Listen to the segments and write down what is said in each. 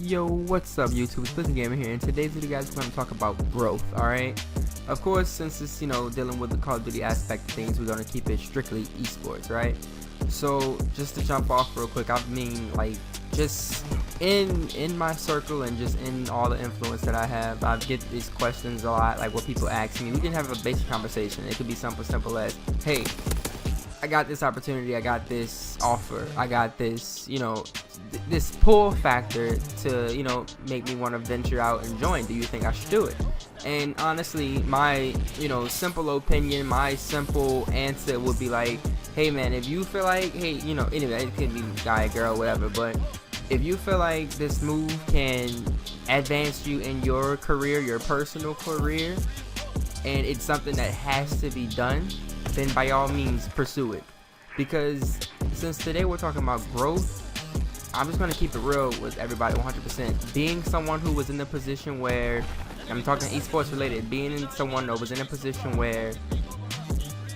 Yo, what's up YouTube? SplitTheGamer here, and today's video guys, we're going to talk about growth, alright? Of course, since it's, dealing with the Call of Duty aspect of things, we're going to keep it strictly esports, right? So, just to jump off real quick, I mean, like, just in my circle and just in all the influence that I have, I get these questions a lot, like what people ask me. We can have a basic conversation. It could be something simple as, hey, I got this opportunity, I got this offer, I got this, this pull factor to, make me want to venture out and join. Do you think I should do it? And honestly, my, simple opinion, my simple answer would be like, hey man, if you feel like, hey, anyway, it could be guy, girl, whatever, but if you feel like this move can advance you in your career, your personal career, and it's something that has to be done, then by all means pursue it. Because since today we're talking about growth, I'm just going to keep it real with everybody 100%. Being someone who was in the position where, I'm talking esports related, being someone that was in a position where,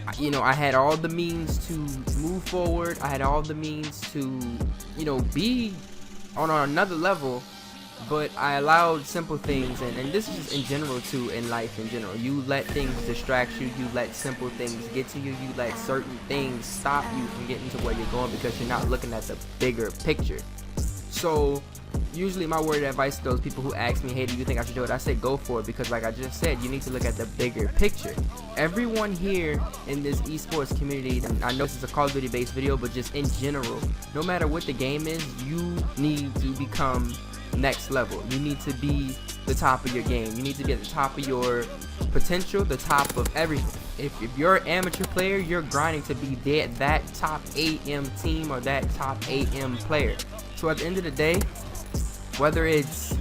I had all the means to move forward, I had all the means to, be on another level, but I allowed simple things, and this is just in general too, in life in general. You let things distract you, you let simple things get to you, you let certain things stop you from getting to where you're going because you're not looking at the bigger picture. So usually my word of advice to those people who ask me, hey, do you think I should do it? I say go for it, because like I just said, you need to look at the bigger picture. Everyone here in this esports community, and I know this is a Call of Duty based video, but just in general, no matter what the game is, you need to become next level. You need to be the top of your game. You need to be at the top of your potential, the top of everything. If you're an amateur player, you're grinding to be that top AM team or that top AM player. So at the end of the day, whether it's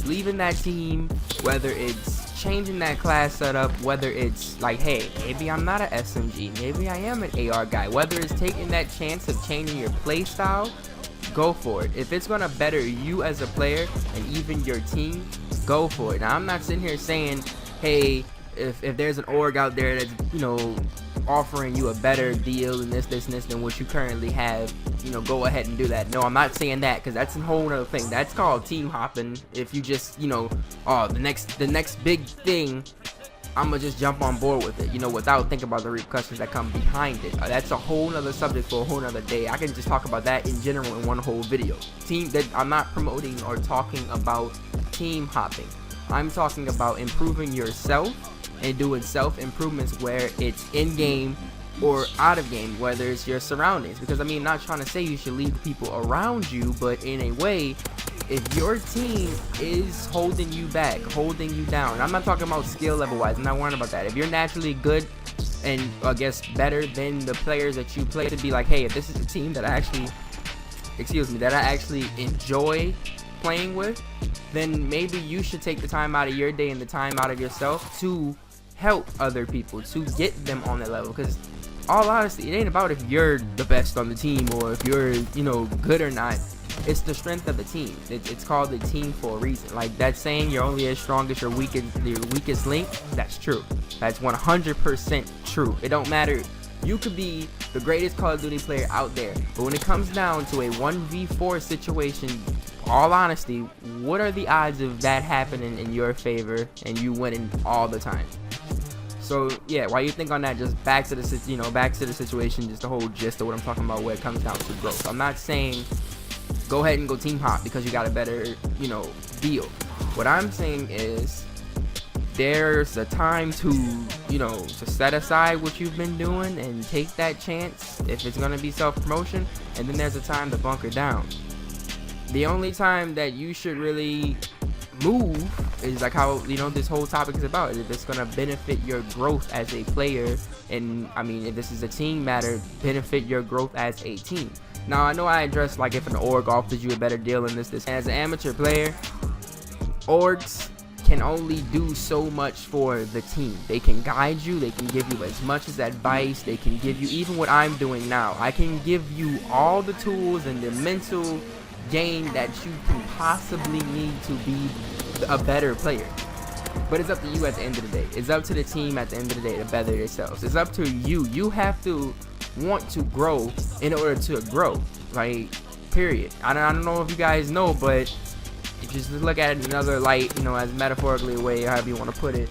leaving that team, whether it's changing that class setup, whether it's like, hey, maybe I'm not an SMG, maybe I am an AR guy, whether it's taking that chance of changing your play style, go for it. If it's gonna better you as a player and even your team, go for it. Now I'm not sitting here saying, hey, if there's an org out there that's offering you a better deal and this than what you currently have, go ahead and do that. No, I'm not saying that, because that's a whole other thing. That's called team hopping. If you just oh, the next big thing, I'm gonna just jump on board with it, without thinking about the repercussions that come behind it. That's a whole nother subject for a whole nother day. I can just talk about that in general in one whole video. I'm not promoting or talking about team hopping. I'm talking about improving yourself and doing self-improvements, where it's in-game or out of game, whether it's your surroundings. Because I'm not trying to say you should leave people around you, but in a way, if your team is holding you back, holding you down, and I'm not talking about skill level wise, I'm not worrying about that. If you're naturally good and I guess better than the players that you play, to be like, hey, if this is a team that I actually enjoy playing with, then maybe you should take the time out of your day and the time out of yourself to help other people, to get them on that level. Because all honesty, it ain't about if you're the best on the team or if you're good or not. It's the strength of the team. It's called the team for a reason. Like that saying, you're only as strong as your weakest link. That's true. That's 100% true. It don't matter. You could be the greatest Call of Duty player out there, but when it comes down to a 1v4 situation, all honesty, what are the odds of that happening in your favor and you winning all the time? So yeah, while you think on that, just back to the situation, just the whole gist of what I'm talking about, where it comes down to growth. I'm not saying go ahead and go team hop because you got a better deal. What I'm saying is there's a time to to set aside what you've been doing and take that chance if it's going to be self-promotion, and then there's a time to bunker down. The only time that you should really move is like how this whole topic is about. If it's gonna benefit your growth as a player, and if this is a team matter, benefit your growth as a team. Now I know I addressed like if an org offers you a better deal in this. As an amateur player, orgs can only do so much for the team. They can guide you, they can give you as much as advice, they can give you even what I'm doing now. I can give you all the tools and the mental gain that you can possibly need to be a better player. But it's up to you at the end of the day. It's up to the team at the end of the day to better themselves. It's up to you. You have to want to grow in order to grow. Like, period. I don't know if you guys know, but just look at it in another light, you know, as metaphorically a way, however you want to put it.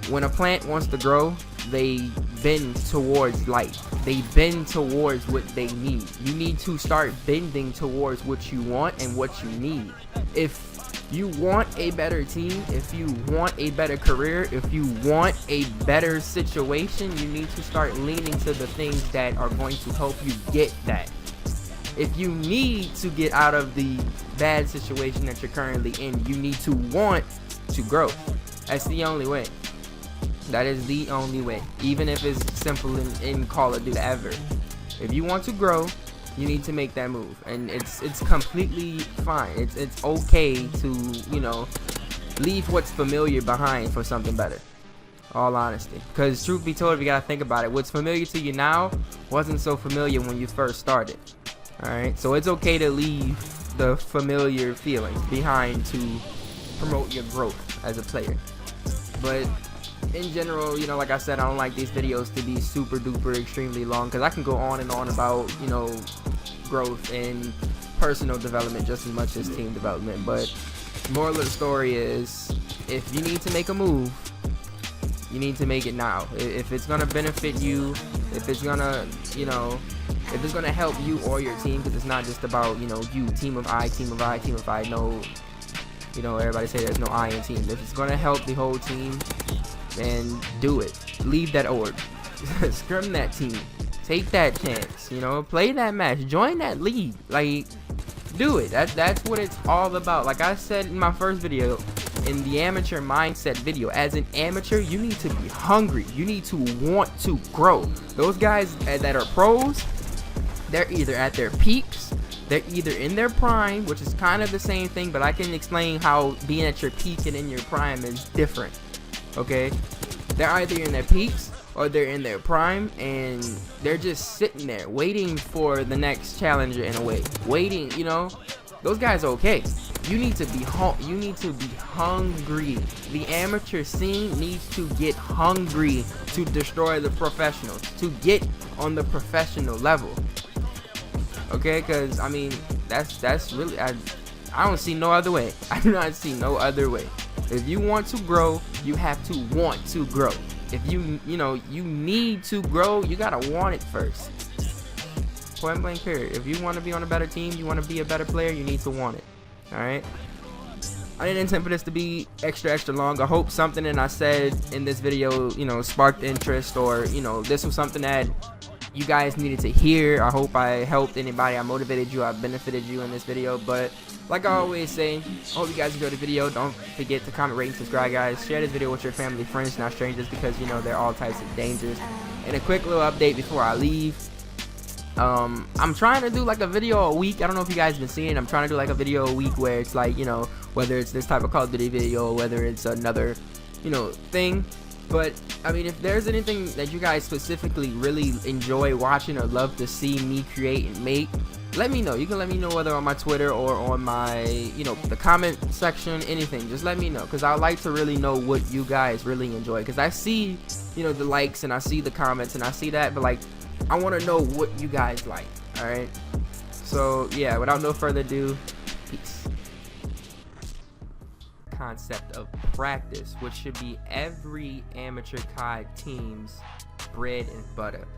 When a plant wants to grow, they bend towards light. They bend towards what they need. You need to start bending towards what you want and what you need. If you want a better team, if you want a better career, if you want a better situation, you need to start leaning to the things that are going to help you get that. If you need to get out of the bad situation that you're currently in, you need to want to grow. That's the only way. That is the only way. Even if it's simple in Call of Duty ever. If you want to grow, you need to make that move, and it's completely fine. It's okay to, you know, leave what's familiar behind for something better. All honesty, because truth be told, if you gotta think about it, what's familiar to you now wasn't so familiar when you first started. All right, so it's okay to leave the familiar feelings behind to promote your growth as a player. But in general, you know, like I said, I don't like these videos to be super duper extremely long, because I can go on and on about, you know, growth and personal development just as much as team development. But moral of the story is, if you need to make a move, you need to make it now. If it's gonna benefit you, if it's gonna, you know, if it's gonna help you or your team, because it's not just about, you know, you, team of I, team of I, team of I. No, you know, everybody say there's no I in team. If it's gonna help the whole team, then do it. Leave that org. Scrim that team. Take that chance. You know, play that match. Join that league. Like, do it. That's what it's all about. Like I said in my first video, in the amateur mindset video, as an amateur, you need to be hungry. You need to want to grow. Those guys that are pros, they're either at their peaks, they're either in their prime, which is kind of the same thing, but I can explain how being at your peak and in your prime is different. Okay, they're either in their peaks or they're in their prime, and they're just sitting there waiting for the next challenger in a way. Waiting, you know, those guys are okay. You need to be hungry. The amateur scene needs to get hungry to destroy the professionals, to get on the professional level. Okay, because I mean, that's really, I don't see no other way. I do not see no other way. If you want to grow, you have to want to grow. If you need to grow, you gotta want it first. Point blank period. If you want to be on a better team, you want to be a better player, you need to want it. All right. I didn't intend for this to be extra long. I hope something that I said in this video, you know, sparked interest, or, you know, this was something that you guys needed to hear. I hope I helped anybody. I motivated you. I benefited you in this video. But like I always say, I hope you guys enjoyed the video. Don't forget to comment, rate, and subscribe, guys. Share this video with your family, friends, not strangers, because, you know, there are all types of dangers. And a quick little update before I leave. I'm trying to do like a video a week. I don't know if you guys been seeing. I'm trying to do like a video a week where it's like, you know, whether it's this type of Call of Duty video or whether it's another, you know, thing. But I mean, if there's anything that you guys specifically really enjoy watching or love to see me create and make, let me know. You can let me know whether on my Twitter or on my, you know, the comment section, anything. Just let me know, because I like to really know what you guys really enjoy, because I see, you know, the likes and I see the comments and I see that, but like, I want to know what you guys like. All right, so yeah, without no further ado, peace. Concept of practice, which should be every amateur COD team's bread and butter.